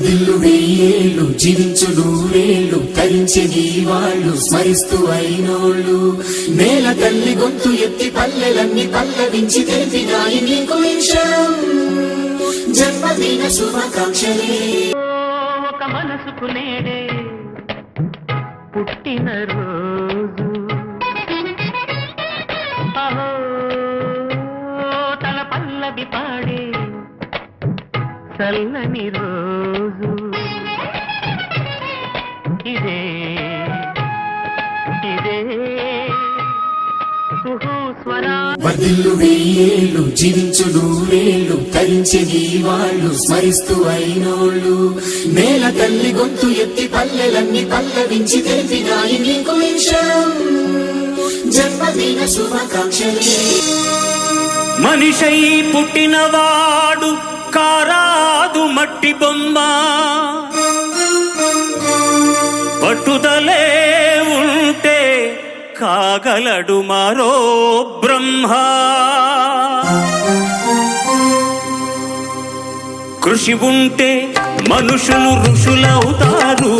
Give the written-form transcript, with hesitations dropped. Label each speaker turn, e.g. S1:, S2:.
S1: వర్ధిల్లు వెయ్యేళ్ళు జీవించు నూరేళ్ళు తరించే నీ వాళ్ళు స్మరిస్తూ అయినోళ్ళు నేల తల్లి గొంతు ఎత్తి పల్లెలన్నీ పల్లవించి తెలిపినాయి నీకు విషయం జన్మదిన శుభాకాంక్షలే
S2: ఒక మనసుకు నేడే పుట్టిన రోజు అహో తన పల్లవి పాడే చల్లని రోజు ఇదే ఇదే
S1: వర్ధిల్లు వెయ్యేళ్ళు జీవించు నూరేళ్ళు తరించే నీ వాళ్ళు స్మరిస్తూ అయినోళ్ళు నేల తల్లి గొంతు ఎత్తి పల్లెలన్నీ పల్లవించి తెలిపినాయి నీకు విషయం జన్మదిన శుభాకాంక్షలే
S3: మనిషై పుట్టినవాడు కారాదు మట్టి బొమ్మ పట్టుదలే ఉంటే కాగలడు మరో బ్రహ్మ కృషి ఉంటే మనుషులు ఋషులవుతారు